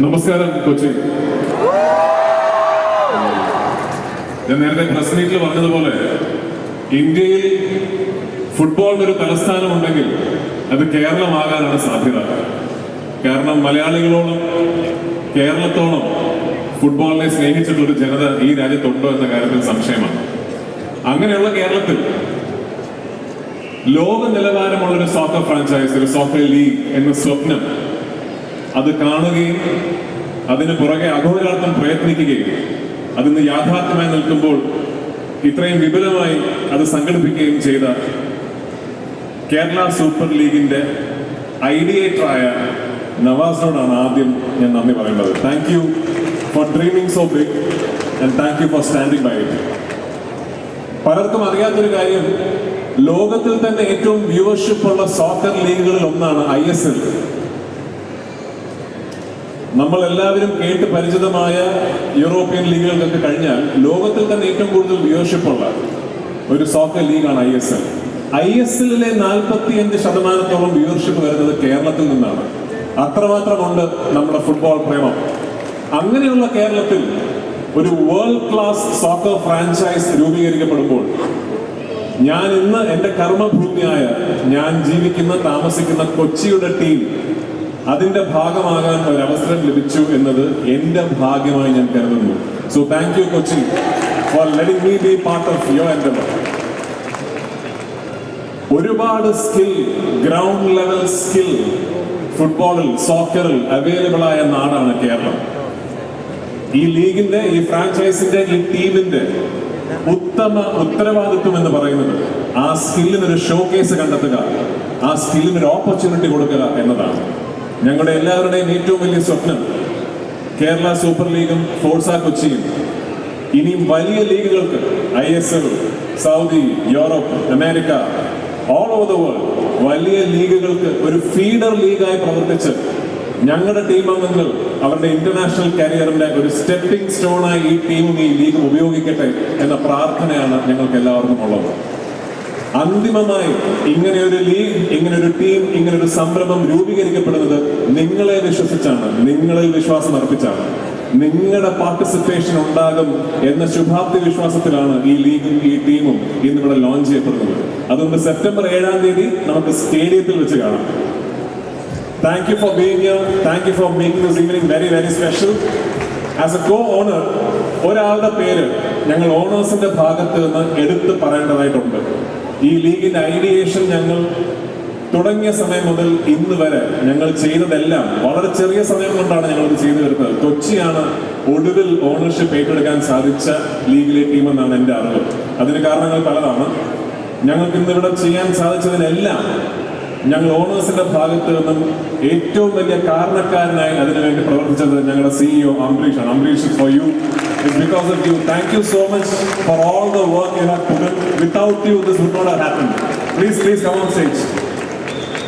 നമസ്കാരം കൊച്ചി. ഞാൻ നേരത്തെ പ്രസ് മീറ്റിൽ പറഞ്ഞതുപോലെ ഇന്ത്യയിൽ ഫുട്ബോളിന് ഒരു തലസ്ഥാനം ഉണ്ടെങ്കിൽ അത് കേരളമാകാനാണ് സാധ്യത. കാരണം മലയാളികളോളം കേരളത്തോളം ഫുട്ബോളിനെ സ്നേഹിച്ചിട്ടൊരു ജനത ഈ രാജ്യത്തുണ്ടോ എന്ന കാര്യത്തിൽ സംശയമാണ്. അങ്ങനെയുള്ള കേരളത്തിൽ ലോക നിലവാരമുള്ളൊരു സോക്കർ ഫ്രാഞ്ചൈസ്, ഒരു സോക്കർ ലീഗ് എന്ന സ്വപ്നം അത് കാണുകയും അതിന് പുറകെ അഘോരാർത്ഥം പ്രയത്നിക്കുകയും അതിന് യാഥാർത്ഥ്യമായി നിൽക്കുമ്പോൾ ഇത്രയും വിപുലമായി അത് സംഘടിപ്പിക്കുകയും ചെയ്ത കേരള സൂപ്പർ ലീഗിന്റെ ഐഡിയേറ്ററായ നവാസിനോടാണ് ആദ്യം ഞാൻ നന്ദി പറയേണ്ടത്. Thank you for dreaming so big and thank you for standing by it. പലർക്കും അറിയാത്തൊരു കാര്യം, ലോകത്തിൽ തന്നെ ഏറ്റവും വ്യൂവർഷിപ്പ് ഉള്ള സോക്കർ ലീഗുകളിൽ ഒന്നാണ് ISL. നമ്മൾ എല്ലാവരും കേട്ട് പരിചിതമായ യൂറോപ്യൻ ലീഗുകൾക്കൊക്കെ കഴിഞ്ഞാൽ ലോകത്തിൽ തന്നെ ഏറ്റവും കൂടുതൽ വ്യൂവർഷിപ്പ് ഉള്ള ഒരു സോക്കർ ലീഗാണ് ISL. ISL-ലെ 45% വ്യൂവർഷിപ്പ് വരുന്നത് കേരളത്തിൽ നിന്നാണ്. അത്രമാത്രമുണ്ട് നമ്മുടെ ഫുട്ബോൾ പ്രേമം. അങ്ങനെയുള്ള കേരളത്തിൽ ഒരു വേൾഡ് ക്ലാസ് സോക്കർ ഫ്രാഞ്ചൈസ് രൂപീകരിക്കപ്പെടുമ്പോൾ ഞാൻ ഇന്ന് എന്റെ കർമ്മഭൂമിയായ ഞാൻ ജീവിക്കുന്ന താമസിക്കുന്ന കൊച്ചിയുടെ ടീം അതിന്റെ ഭാഗമാകാൻ ഒരു അവസരം ലഭിച്ചു എന്നത് എന്റെ ഭാഗ്യമായി ഞാൻ കരുതുന്നു. So thank you Kochi four letting me B part of your Endeavour. ഒരുപാട് സ്കിൽ, ഗ്രൗണ്ട് ലെവൽ സ്കിൽ ഫുട്ബോളിൽ, സോക്കറിൽ അവൈലബിൾ ആയ നാടാണ് കേരളം. ഈ ലീഗിന്റെ, ഈ ഫ്രാഞ്ചൈസിന്റെ, ഈ ടീമിന്റെ ഉത്തമ ഉത്തരവാദിത്വം എന്ന് പറയുന്നത് ആ സ്കില്ലിനൊരു ഷോ കേസ് കണ്ടെത്തുക, ആ സ്കില്ലിനൊരു ഓപ്പർച്യൂണിറ്റി കൊടുക്കുക എന്നതാണ്. ഞങ്ങളുടെ എല്ലാവരുടെയും ഏറ്റവും വലിയ സ്വപ്നം കേരള സൂപ്പർ ലീഗും ഫോഴ്സ കൊച്ചിയും ഇനിയും വലിയ ലീഗുകൾക്ക്, ISL, Saudi, Europe, America, all over the world വലിയ ലീഗുകൾക്ക് ഒരു ഫീഡർ ലീഗായി പ്രവർത്തിച്ച് ഞങ്ങളുടെ ടീം അംഗങ്ങൾ അവരുടെ ഇന്റർനാഷണൽ കരിയറിന്റെ ഒരു സ്റ്റെപ്പിംഗ് സ്റ്റോണായി ഈ ടീമും ഈ ലീഗും ഉപയോഗിക്കട്ടെ എന്ന പ്രാർത്ഥനയാണ് ഞങ്ങൾക്ക് എല്ലാവർക്കും ഉള്ളത്. അന്തിമമായി ഇങ്ങനെ ഒരു ലീഗ്, ഇങ്ങനെ ഒരു ടീം, ഇങ്ങനെ ഒരു സംരംഭം രൂപീകരിക്കപ്പെടുന്നത് നിങ്ങളെ വിശ്വസിച്ചാണ്, നിങ്ങളിൽ വിശ്വാസം അർപ്പിച്ചാണ്. നിങ്ങളുടെ പാർട്ടിസിപ്പേഷൻ ഉണ്ടാകും എന്ന ശുഭാപ്തി വിശ്വാസത്തിലാണ് ഈ ലീഗും ഈ ടീമും ഇന്നിവിടെ ലോഞ്ച് ചെയ്യപ്പെടുന്നത്. അതുകൊണ്ട് സെപ്റ്റംബർ 7 നമുക്ക് സ്റ്റേഡിയത്തിൽ വെച്ച് കാണാം. Thank you for being here. Thank you for making this evening very, very special. As a co-owner, ഒരാളുടെ പേര് ഞങ്ങൾ ഓണേഴ്സിന്റെ ഭാഗത്ത് നിന്ന് എടുത്ത് പറയേണ്ടതായിട്ടുണ്ട്. ഈ ലീഗിന്റെ ഐഡിയേഷൻ ഞങ്ങൾ തുടങ്ങിയ സമയം മുതൽ ഇന്ന് വരെ ഞങ്ങൾ ചെയ്തതെല്ലാം വളരെ ചെറിയ സമയം കൊണ്ടാണ് ഞങ്ങൾ ഇത് ചെയ്തു വരുന്നത്. കൊച്ചിയാണ് ഒടുവിൽ ഓണർഷിപ്പ് ഏറ്റെടുക്കാൻ സാധിച്ച ലീഗിലെ ടീമെന്നാണ് എൻ്റെ അറിവ്. അതിന് കാരണങ്ങൾ പലതാണ്. ഞങ്ങൾക്ക് ഇന്നിവിടെ ചെയ്യാൻ സാധിച്ചതിനെല്ലാം ഞങ്ങൾ ഓണേഴ്സിന്റെ ഭാഗത്ത് നിന്നും ഏറ്റവും വലിയ കാരണക്കാരനായി അതിനുവേണ്ടി പ്രവർത്തിച്ചത് ഞങ്ങളുടെ CEO അംബരീഷ് ആണ്. Ambareesh, for you, it's because of you. Thank you so much for all the work you have put in. Without you this would not have happened. Please come on stage.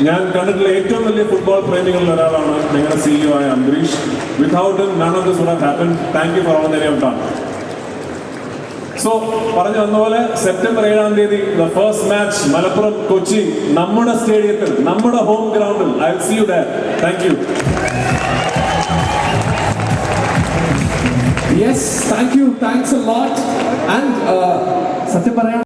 ഞാൻ കണ്ടിട്ടുള്ള ഏറ്റവും വലിയ ഫുട്ബോൾ പ്രേമികളിൽ ഒരാളാണ് ഞങ്ങളുടെ CEO ആയ Ambareesh. Without him none of this would have happened. Thank you for all that you have done. So പറഞ്ഞു വന്നപോലെ September 7 the first match Malappuram Kochi, നമ്മുടെ സ്റ്റേഡിയത്തിൽ, നമ്മുടെ ഹോം ഗ്രൗണ്ടിൽ. I will see you there. Thank you. Yes, thank you. Thanks a lot. And സത്യം പറയാൻ